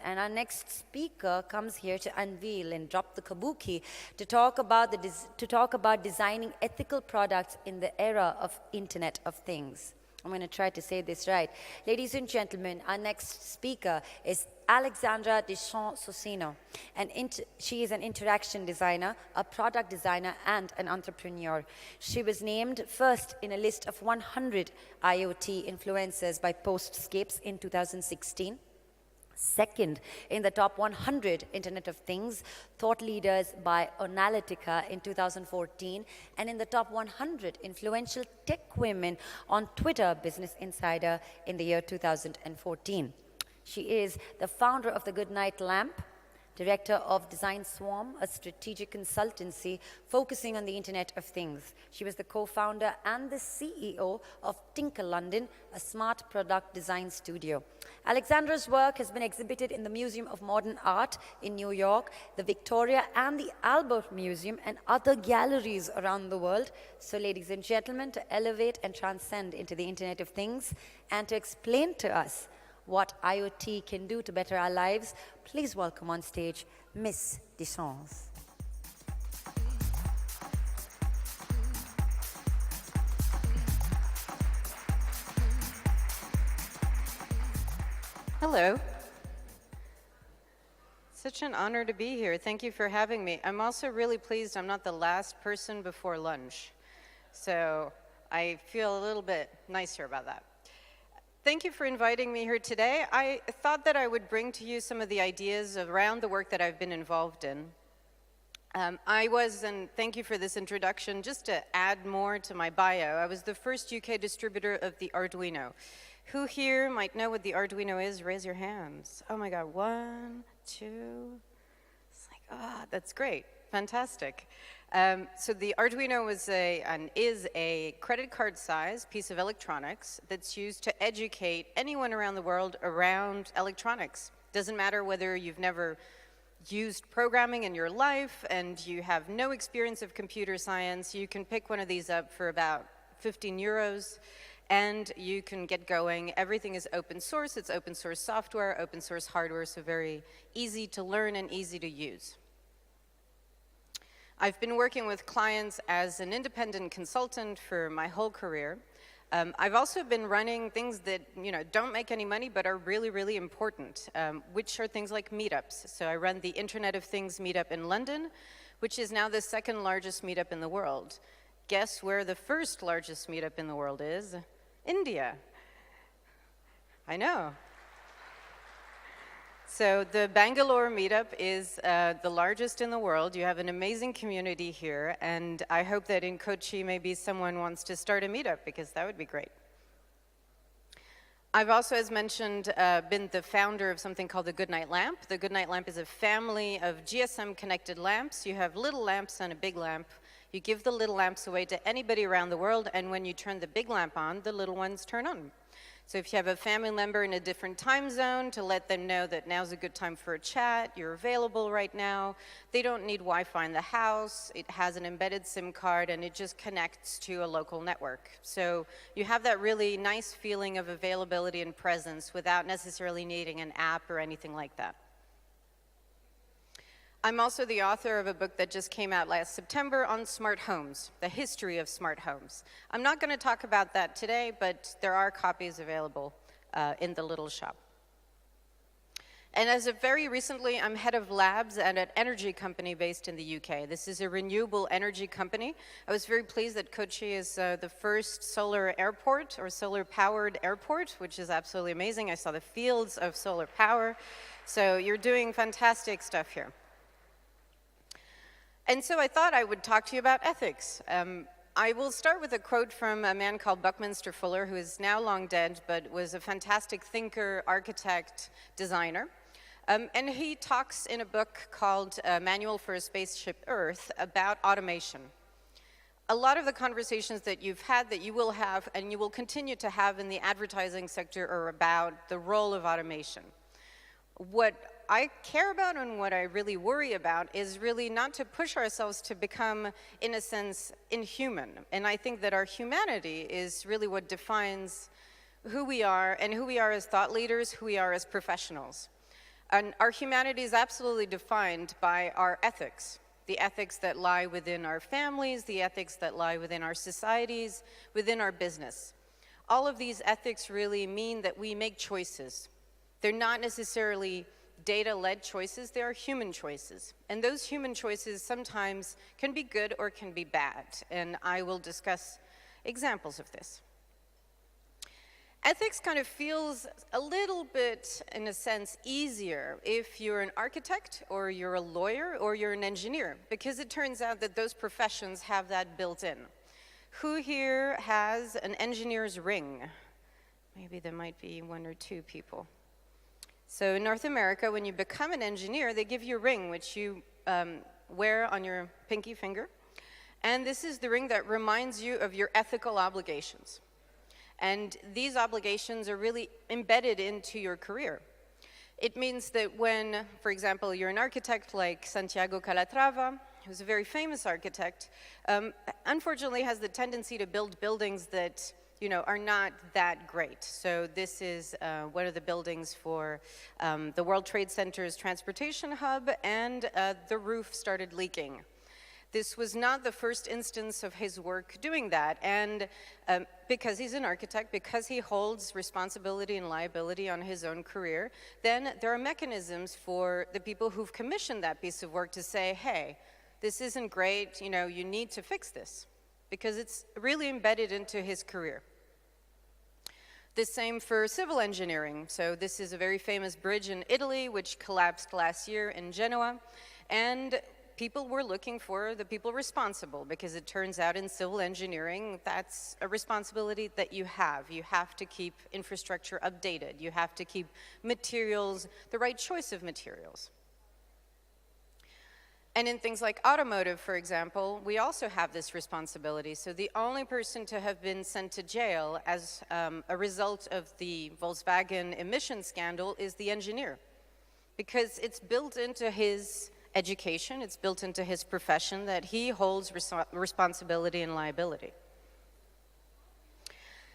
And our next speaker comes here to unveil and drop the kabuki to talk about designing ethical products in the era of Internet of Things. I'm going to try to say this right. Ladies and gentlemen, our next speaker is Alexandra Sonsino. She is an interaction designer, a product designer, and an entrepreneur. She was named first in a list of 100 IoT influencers by Postscapes in 2016. Second in the top 100 Internet of Things thought leaders by Analytica in 2014, and in the top 100 influential tech women on Twitter Business Insider in the year 2014. She is the founder of the Goodnight Lamp, director of Design Swarm, a strategic consultancy focusing on the Internet of Things. She was the co-founder and the CEO of Tinker London, a smart product design studio. Alexandra's work has been exhibited in the Museum of Modern Art in New York, the Victoria and the Albert Museum, and other galleries around the world. So, ladies and gentlemen, to elevate and transcend into the Internet of Things and to explain to us what IoT can do to better our lives, please welcome on stage Miss Deschamps. Hello. Such an honor to be here. Thank you for having me. I'm also really pleased I'm not the last person before lunch. So I feel a little bit nicer about that. Thank you for inviting me here today. I thought that I would bring to you some of the ideas around the work that I've been involved in. And thank you for this introduction, just to add more to my bio, I was the first UK distributor of the Arduino. Who here might know what the Arduino is? Raise your hands. Oh my God, 1, 2. It's like, that's great, fantastic. So the Arduino is a credit card size piece of electronics that's used to educate anyone around the world around electronics. Doesn't matter whether you've never used programming in your life and you have no experience of computer science, you can pick one of these up for about 15 euros and you can get going. Everything is open source. It's open source software, open source hardware, so very easy to learn and easy to use. I've been working with clients as an independent consultant for my whole career. I've also been running things that don't make any money but are really, really important, which are things like meetups. So I run the Internet of Things meetup in London, which is now the second largest meetup in the world. Guess where the first largest meetup in the world is? India. I know. So the Bangalore meetup is the largest in the world. You have an amazing community here, and I hope that in Kochi maybe someone wants to start a meetup, because that would be great. I've also, as mentioned, been the founder of something called the Goodnight Lamp. The Goodnight Lamp is a family of GSM-connected lamps. You have little lamps and a big lamp. You give the little lamps away to anybody around the world, and when you turn the big lamp on, the little ones turn on. So if you have a family member in a different time zone, to let them know that now's a good time for a chat, you're available right now. They don't need Wi-Fi in the house. It has an embedded SIM card, and it just connects to a local network. So you have that really nice feeling of availability and presence without necessarily needing an app or anything like that. I'm also the author of a book that just came out last September on smart homes, the history of smart homes. I'm not going to talk about that today, but there are copies available in the little shop. And as of very recently, I'm head of labs at an energy company based in the UK. This is a renewable energy company. I was very pleased that Kochi is the first solar airport, or solar-powered airport, which is absolutely amazing. I saw the fields of solar power. So you're doing fantastic stuff here. And so I thought I would talk to you about ethics. I will start with a quote from a man called Buckminster Fuller, who is now long dead, but was a fantastic thinker, architect, designer. And he talks in a book called Manual for a Spaceship Earth about automation. A lot of the conversations that you've had, that you will have, and you will continue to have in the advertising sector are about the role of automation. What I care about and what I really worry about is really not to push ourselves to become, in a sense, inhuman. And I think that our humanity is really what defines who we are, and who we are as thought leaders, who we are as professionals. And our humanity is absolutely defined by our ethics, the ethics that lie within our families, the ethics that lie within our societies, within our business. All of these ethics really mean that we make choices. They're not necessarily data-led choices, they are human choices. And those human choices sometimes can be good or can be bad, and I will discuss examples of this. Ethics kind of feels a little bit, in a sense, easier if you're an architect or you're a lawyer or you're an engineer, because it turns out that those professions have that built in. Who here has an engineer's ring? Maybe there might be one or two people. So in North America, when you become an engineer, they give you a ring which you wear on your pinky finger. And this is the ring that reminds you of your ethical obligations. And these obligations are really embedded into your career. It means that when, for example, you're an architect like Santiago Calatrava, who's a very famous architect, unfortunately has the tendency to build buildings that are not that great. So this is one of the buildings for the World Trade Center's transportation hub, and the roof started leaking. This was not the first instance of his work doing that, and because he's an architect, because he holds responsibility and liability on his own career, then there are mechanisms for the people who've commissioned that piece of work to say, hey, this isn't great, you need to fix this, because it's really embedded into his career. The same for civil engineering. So this is a very famous bridge in Italy, which collapsed last year in Genoa, and people were looking for the people responsible, because it turns out in civil engineering, that's a responsibility that you have. You have to keep infrastructure updated. You have to keep materials, the right choice of materials. And in things like automotive, for example, we also have this responsibility. So the only person to have been sent to jail as a result of the Volkswagen emission scandal is the engineer, because it's built into his education, it's built into his profession that he holds responsibility and liability.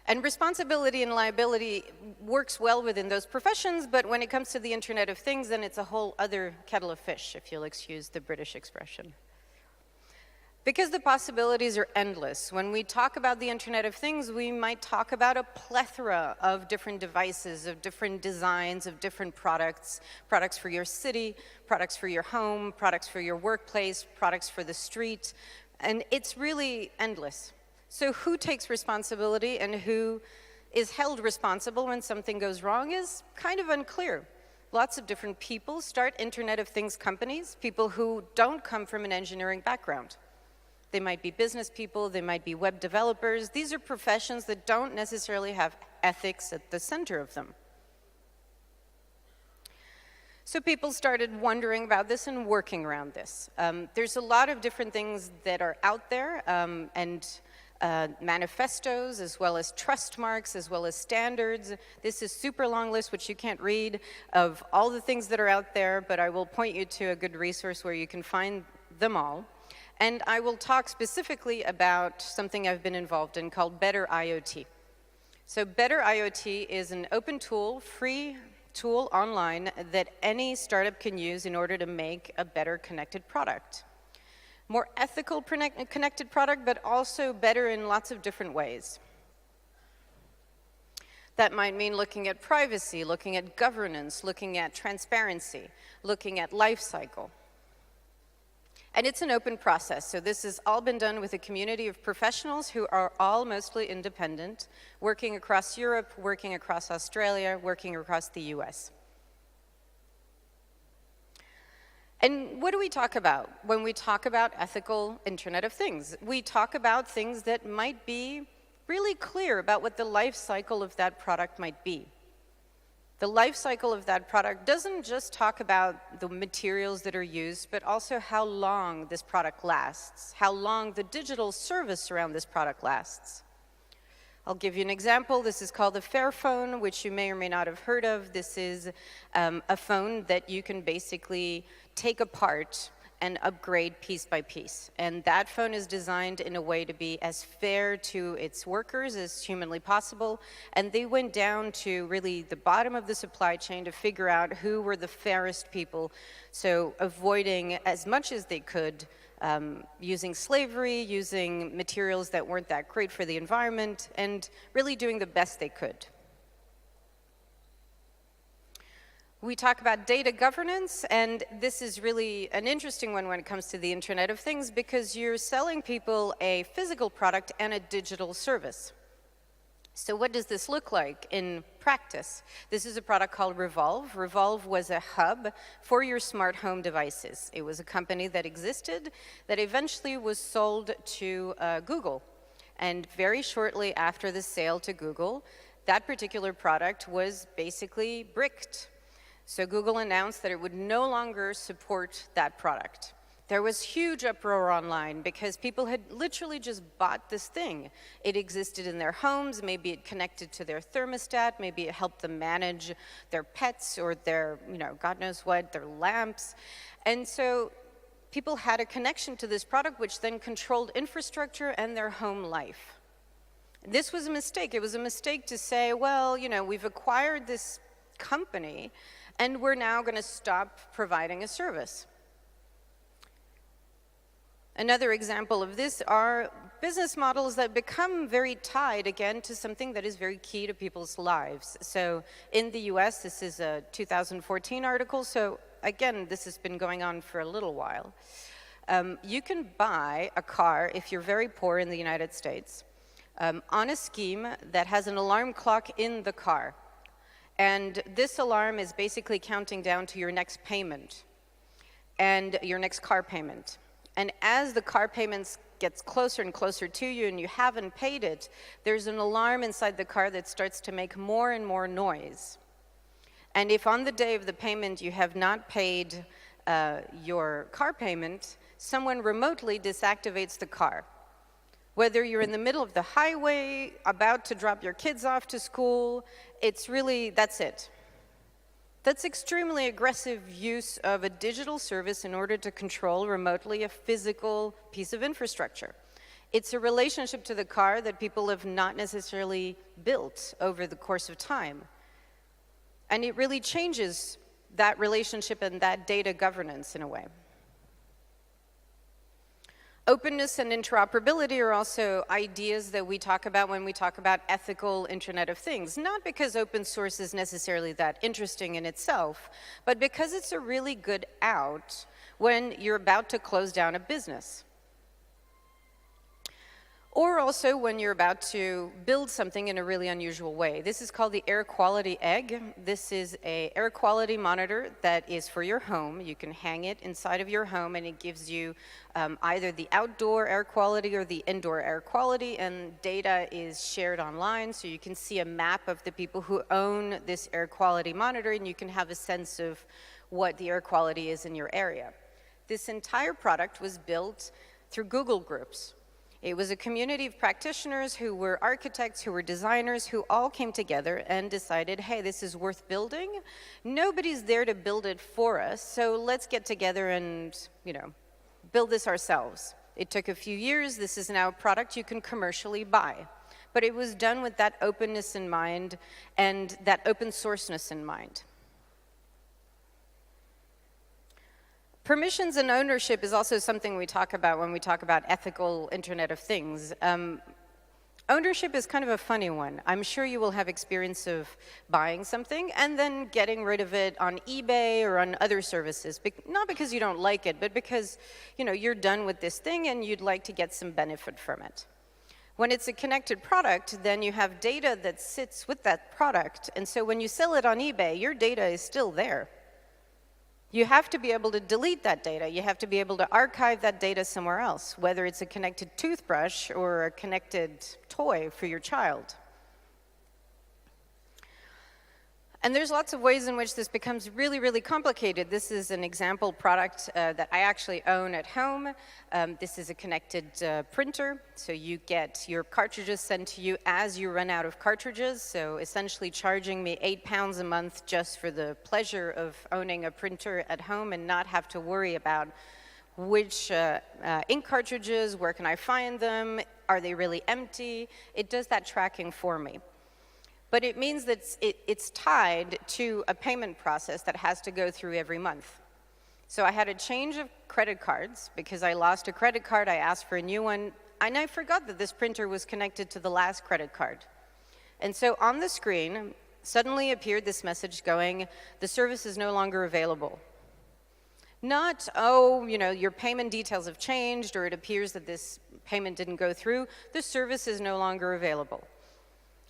And responsibility and liability works well within those professions, but when it comes to the Internet of Things, then it's a whole other kettle of fish, if you'll excuse the British expression. Because the possibilities are endless. When we talk about the Internet of Things, we might talk about a plethora of different devices, of different designs, of different products. Products for your city, products for your home, products for your workplace, products for the street, and it's really endless. So who takes responsibility and who is held responsible when something goes wrong is kind of unclear. Lots of different people start Internet of Things companies, people who don't come from an engineering background. They might be business people, they might be web developers. These are professions that don't necessarily have ethics at the center of them. So people started wondering about this and working around this. There's a lot of different things that are out there, and manifestos, as well as trust marks, as well as standards. This is a super long list, which you can't read, of all the things that are out there, but I will point you to a good resource where you can find them all. And I will talk specifically about something I've been involved in called Better IoT. So Better IoT is an open tool, free tool online that any startup can use in order to make a better connected product. More ethical connected product, but also better in lots of different ways. That might mean looking at privacy, looking at governance, looking at transparency, looking at life cycle. And it's an open process, so this has all been done with a community of professionals who are all mostly independent, working across Europe, working across Australia, working across the US. And what do we talk about when we talk about ethical Internet of Things? We talk about things that might be really clear about what the life cycle of that product might be. The life cycle of that product doesn't just talk about the materials that are used, but also how long this product lasts, how long the digital service around this product lasts. I'll give you an example. This is called the Fairphone, which you may or may not have heard of. This is a phone that you can basically take apart and upgrade piece by piece. And that phone is designed in a way to be as fair to its workers as humanly possible. And they went down to really the bottom of the supply chain to figure out who were the fairest people. So avoiding as much as they could using slavery, using materials that weren't that great for the environment, and really doing the best they could. We talk about data governance, and this is really an interesting one when it comes to the Internet of Things, because you're selling people a physical product and a digital service. So what does this look like in practice? This is a product called Revolve. Revolve was a hub for your smart home devices. It was a company that existed that eventually was sold to Google. And very shortly after the sale to Google, that particular product was basically bricked. So Google announced that it would no longer support that product. There was huge uproar online because people had literally just bought this thing. It existed in their homes, maybe it connected to their thermostat, maybe it helped them manage their pets or their, God knows what, their lamps. And so people had a connection to this product which then controlled infrastructure and their home life. This was a mistake. It was a mistake to say, well, we've acquired this company and we're now going to stop providing a service. Another example of this are business models that become very tied, again, to something that is very key to people's lives. So in the US, this is a 2014 article, so again, this has been going on for a little while. You can buy a car, if you're very poor in the United States, on a scheme that has an alarm clock in the car. And this alarm is basically counting down to your next payment and your next car payment. And as the car payments gets closer and closer to you and you haven't paid it, there's an alarm inside the car that starts to make more and more noise. And if on the day of the payment you have not paid your car payment, someone remotely deactivates the car. Whether you're in the middle of the highway, about to drop your kids off to school, that's it. That's extremely aggressive use of a digital service in order to control remotely a physical piece of infrastructure. It's a relationship to the car that people have not necessarily built over the course of time. And it really changes that relationship and that data governance in a way. Openness and interoperability are also ideas that we talk about when we talk about ethical Internet of Things, not because open source is necessarily that interesting in itself, but because it's a really good out when you're about to close down a business. Or also when you're about to build something in a really unusual way. This is called the air quality egg. This is an air quality monitor that is for your home. You can hang it inside of your home and it gives you either the outdoor air quality or the indoor air quality, and data is shared online, so you can see a map of the people who own this air quality monitor and you can have a sense of what the air quality is in your area. This entire product was built through Google Groups. It was a community of practitioners who were architects, who were designers, who all came together and decided, hey, this is worth building. Nobody's there to build it for us, so let's get together and, build this ourselves. It took a few years. This is now a product you can commercially buy. But it was done with that openness in mind and that open sourceness in mind. Permissions and ownership is also something we talk about when we talk about ethical Internet of Things. Ownership is kind of a funny one. I'm sure you will have experience of buying something and then getting rid of it on eBay or on other services, not because you don't like it, but because you're done with this thing and you'd like to get some benefit from it. When it's a connected product, then you have data that sits with that product, and so when you sell it on eBay, your data is still there. You have to be able to delete that data. You have to be able to archive that data somewhere else, whether it's a connected toothbrush or a connected toy for your child. And there's lots of ways in which this becomes really, really complicated. This is an example product that I actually own at home. This is a connected printer, so you get your cartridges sent to you as you run out of cartridges, so essentially charging me £8 a month just for the pleasure of owning a printer at home and not have to worry about which ink cartridges, where can I find them, are they really empty? It does that tracking for me. But it means that it's tied to a payment process that has to go through every month. So I had a change of credit cards because I lost a credit card, I asked for a new one, and I forgot that this printer was connected to the last credit card. And so on the screen, suddenly appeared this message going, the service is no longer available. Not, oh, you know, your payment details have changed, or it appears that this payment didn't go through, the service is no longer available.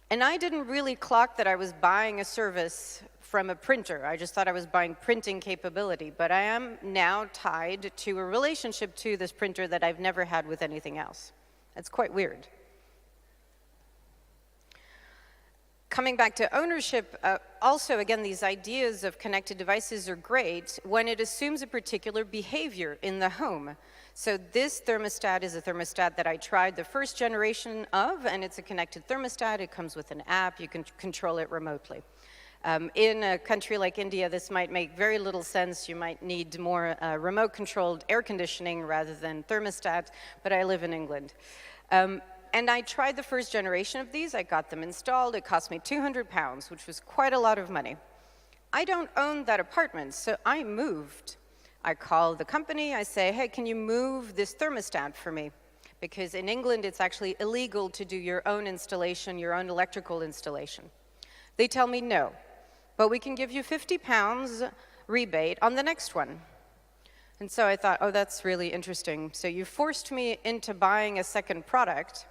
And I didn't really clock that I was buying a service from a printer. I just thought I was buying printing capability, but I am now tied to a relationship to this printer that I've never had with anything else. That's quite weird. Coming back to ownership, also, again, these ideas of connected devices are great when it assumes a particular behavior in the home. So this thermostat is a thermostat that I tried the first generation of, and it's a connected thermostat. It comes with an app. You can control it remotely. In a country like India, this might make very little sense. You might need more remote-controlled air conditioning rather than thermostat, but I live in England. And I tried the first generation of these. I got them installed. It cost me £200, which was quite a lot of money. I don't own that apartment, so I moved. I call the company. I say, hey, can you move this thermostat for me? Because in England, it's actually illegal to do your own installation, your own electrical installation. They tell me no, but we can give you £50 rebate on the next one. And so I thought, oh, that's really interesting. So you forced me into buying a second product,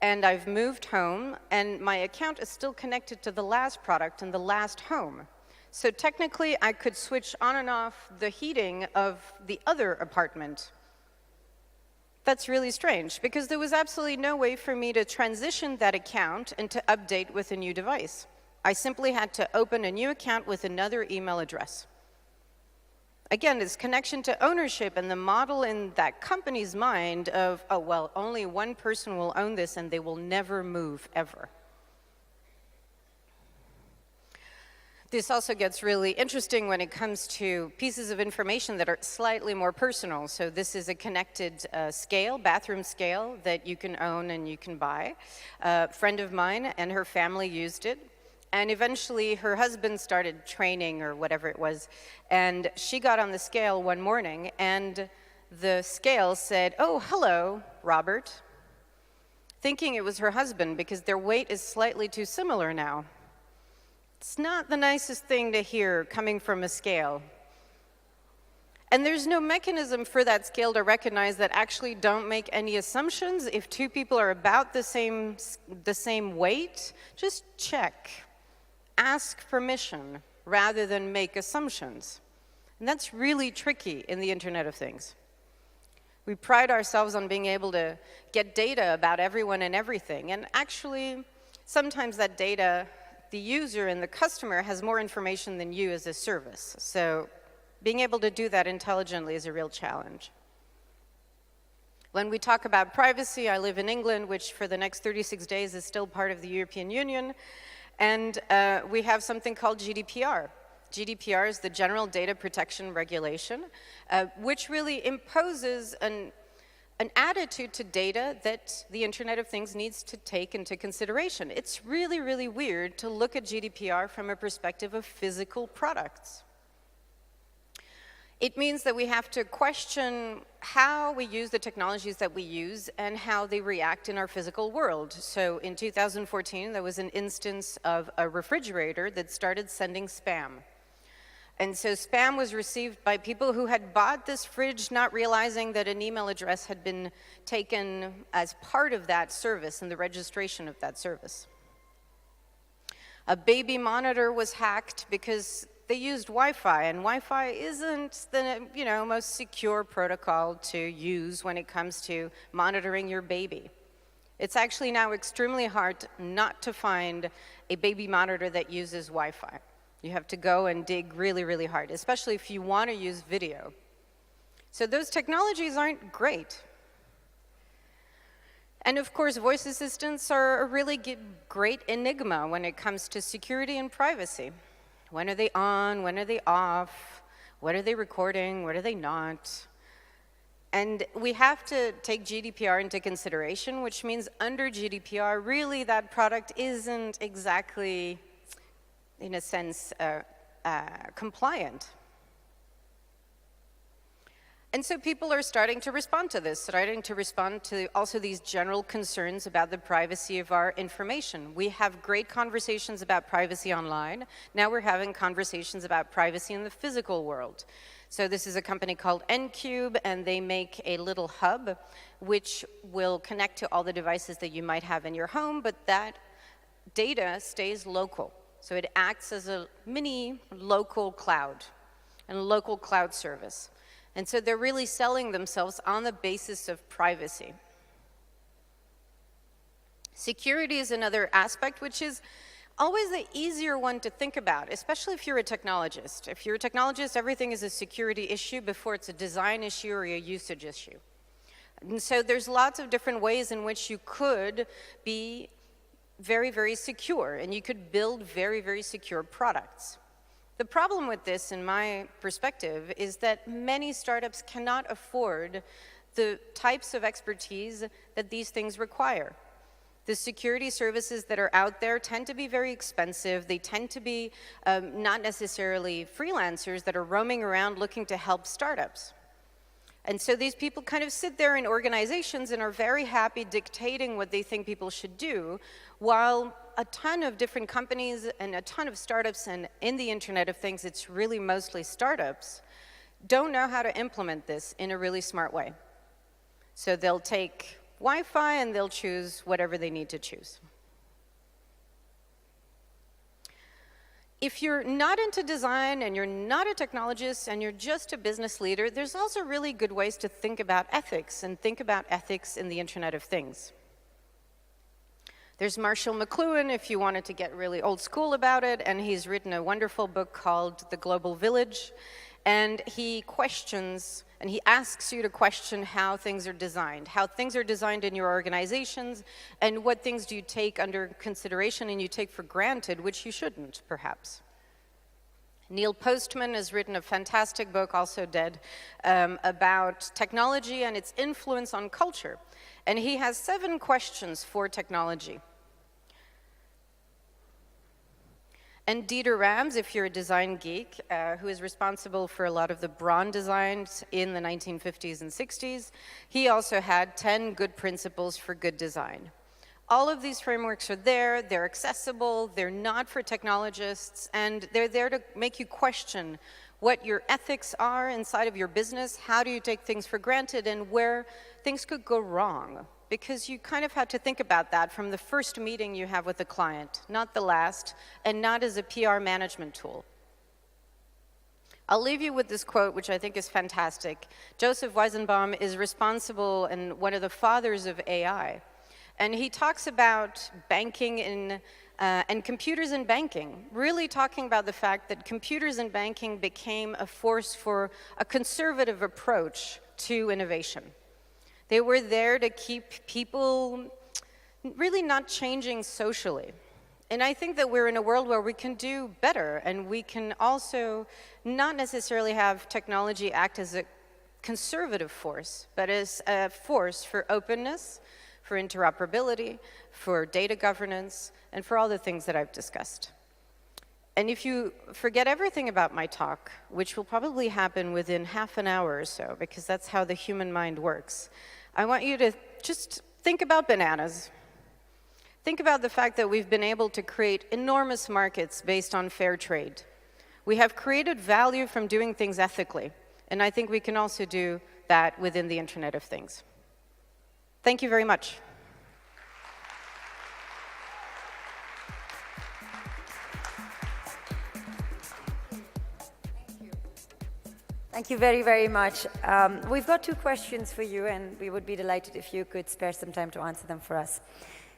and I've moved home, and my account is still connected to the last product and the last home. So technically, I could switch on and off the heating of the other apartment. That's really strange, because there was absolutely no way for me to transition that account and to update with a new device. I simply had to open a new account with another email address. Again, this connection to ownership and the model in that company's mind of, oh, well, only one person will own this and they will never move, ever. This also gets really interesting when it comes to pieces of information that are slightly more personal. So this is a connected scale, bathroom scale, that you can own and you can buy. A friend of mine and her family used it. And eventually her husband started training or whatever it was. And she got on the scale one morning and the scale said, oh, hello, Robert. Thinking it was her husband because their weight is slightly too similar now. It's not the nicest thing to hear coming from a scale. And there's no mechanism for that scale to recognize that actually don't make any assumptions. If two people are about the same weight, just check. Ask permission rather than make assumptions. And that's really tricky in the Internet of Things. We pride ourselves on being able to get data about everyone and everything. And actually, sometimes that data, the user and the customer has more information than you as a service. So being able to do that intelligently is a real challenge. When we talk about privacy, I live in England, which for the next 36 days is still part of the European Union. And we have something called GDPR. GDPR is the General Data Protection Regulation, which really imposes an attitude to data that the Internet of Things needs to take into consideration. It's really, really weird to look at GDPR from a perspective of physical products. It means that we have to question how we use the technologies that we use and how they react in our physical world. So in 2014, there was an instance of a refrigerator that started sending spam. And so spam was received by people who had bought this fridge not realizing that an email address had been taken as part of that service and the registration of that service. A baby monitor was hacked because they used Wi-Fi, and Wi-Fi isn't the most secure protocol to use when it comes to monitoring your baby. It's actually now extremely hard not to find a baby monitor that uses Wi-Fi. You have to go and dig really, really hard, especially if you want to use video. So those technologies aren't great. And of course, voice assistants are a really great enigma when it comes to security and privacy. When are they on? When are they off? What are they recording? What are they not? And we have to take GDPR into consideration, which means under GDPR, really that product isn't exactly, in a sense, compliant. And so people are starting to respond to this, starting to respond to also these general concerns about the privacy of our information. We have great conversations about privacy online. Now we're having conversations about privacy in the physical world. So this is a company called Ncube, and they make a little hub which will connect to all the devices that you might have in your home, but that data stays local. So it acts as a mini local cloud and a local cloud service. And so they're really selling themselves on the basis of privacy. Security is another aspect, which is always the easier one to think about, especially if you're a technologist. If you're a technologist, everything is a security issue before it's a design issue or a usage issue. And so there's lots of different ways in which you could be very, very secure, and you could build very, very secure products. The problem with this, in my perspective, is that many startups cannot afford the types of expertise that these things require. The security services that are out there tend to be very expensive. They tend to be not necessarily freelancers that are roaming around looking to help startups. And so these people kind of sit there in organizations and are very happy dictating what they think people should do, while a ton of different companies and a ton of startups, and in the Internet of Things, it's really mostly startups, don't know how to implement this in a really smart way. So they'll take Wi-Fi and they'll choose whatever they need to choose. If you're not into design and you're not a technologist and you're just a business leader, there's also really good ways to think about ethics and think about ethics in the Internet of Things. There's Marshall McLuhan, if you wanted to get really old school about it, and he's written a wonderful book called The Global Village, and he questions, and he asks you to question how things are designed in your organizations, and what things do you take under consideration and you take for granted, which you shouldn't, perhaps. Neil Postman has written a fantastic book, also dead, about technology and its influence on culture. And he has 7 questions for technology. And Dieter Rams, if you're a design geek, who is responsible for a lot of the Braun designs in the 1950s and 60s, he also had 10 good principles for good design. All of these frameworks are there, they're accessible, they're not for technologists, and they're there to make you question what your ethics are inside of your business, how do you take things for granted, and where things could go wrong. Because you kind of have to think about that from the first meeting you have with the client, not the last, and not as a PR management tool. I'll leave you with this quote, which I think is fantastic. Joseph Weizenbaum is responsible and one of the fathers of AI. And he talks about banking and computers in banking, really talking about the fact that computers in banking became a force for a conservative approach to innovation. They were there to keep people really not changing socially. And I think that we're in a world where we can do better, and we can also not necessarily have technology act as a conservative force, but as a force for openness, for interoperability, for data governance, and for all the things that I've discussed. And if you forget everything about my talk, which will probably happen within half an hour or so, because that's how the human mind works, I want you to just think about bananas. Think about the fact that we've been able to create enormous markets based on fair trade. We have created value from doing things ethically, and I think we can also do that within the Internet of Things. Thank you very much. Thank you very, very much. We've got 2 questions for you, and we would be delighted if you could spare some time to answer them for us.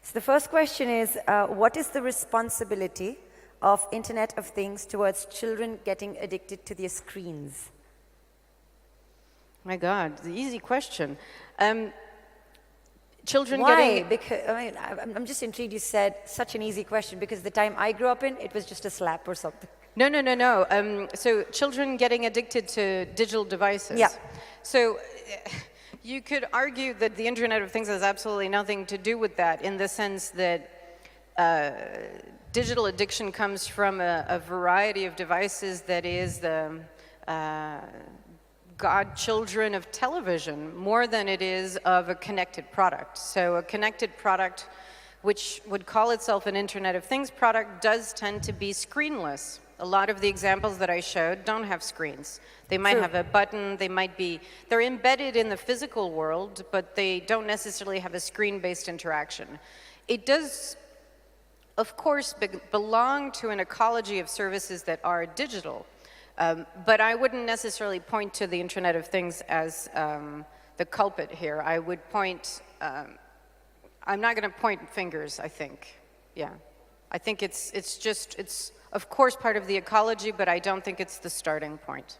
So the first question is, what is the responsibility of Internet of Things towards children getting addicted to their screens? My God, the easy question. Children Why? getting... Because, I mean, I'm just intrigued you said such an easy question, because the time I grew up in, it was just a slap or something. No. So children getting addicted to digital devices. Yeah. So You could argue that the Internet of Things has absolutely nothing to do with that, in the sense that digital addiction comes from a variety of devices that is the godchildren of television more than it is of a connected product. So a connected product, which would call itself an Internet of Things product, does tend to be screenless. A lot of the examples that I showed don't have screens. They might have a button, they're embedded in the physical world, but they don't necessarily have a screen-based interaction. It does, of course, belong to an ecology of services that are digital, but I wouldn't necessarily point to the Internet of Things as the culprit here. I would point, I'm not going to point fingers, I think. Yeah. I think it's of course part of the ecology, but I don't think it's the starting point.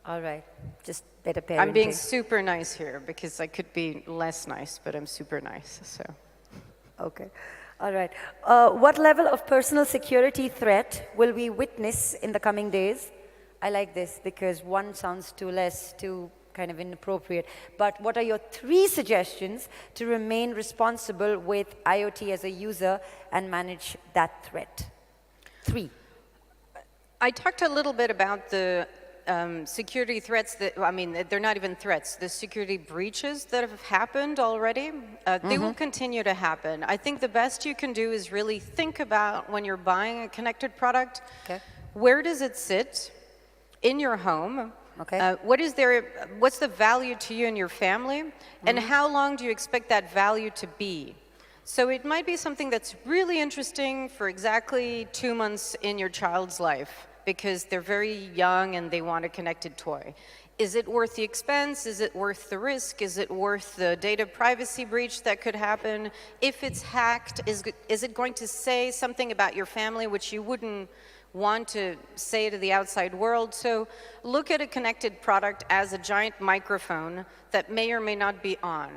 All right, just better parenting. I'm being super nice here because I could be less nice, but I'm super nice, so. Okay, all right. What level of personal security threat will we witness in the coming days? I like this because one sounds too less, too kind of inappropriate. But what are your 3 suggestions to remain responsible with IoT as a user and manage that threat? 3. I talked a little bit about the security threats that, I mean, they're not even threats, the security breaches that have happened already. They will continue to happen. I think the best you can do is really think about when you're buying a connected product, where does it sit in your home? Okay. What's the value to you and your family? And how long do you expect that value to be? So it might be something that's really interesting for exactly 2 months in your child's life because they're very young and they want a connected toy. Is it worth the expense? Is it worth the risk? Is it worth the data privacy breach that could happen? If it's hacked, is it going to say something about your family which you wouldn't want to say to the outside world? So look at a connected product as a giant microphone that may or may not be on.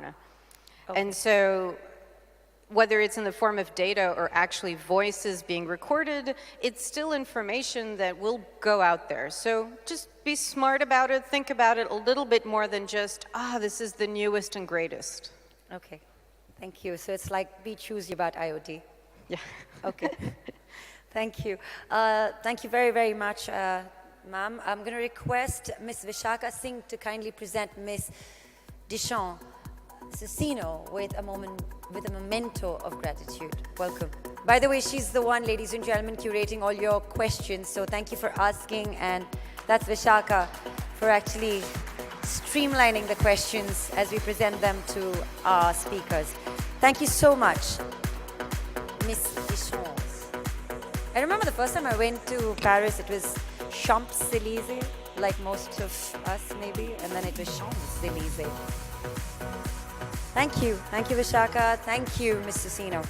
Okay. And so whether it's in the form of data or actually voices being recorded, it's still information that will go out there. So just be smart about it, think about it a little bit more than just, this is the newest and greatest. Okay, thank you. So it's like be choosy about IoT. Yeah. Okay. Thank you. Thank you very, very much, ma'am. I'm going to request Ms. Vishaka Singh to kindly present Ms. Deschamps Sonsino with a memento of gratitude. Welcome. By the way, she's the one, ladies and gentlemen, curating all your questions. So thank you for asking, and that's Vishaka for actually streamlining the questions as we present them to our speakers. Thank you so much, Ms. Deschamps. I remember the first time I went to Paris, it was Champs-Élysées, like most of us maybe, and then it was Champs-Élysées. Thank you. Thank you, Vishaka. Thank you, Ms. Sonsino.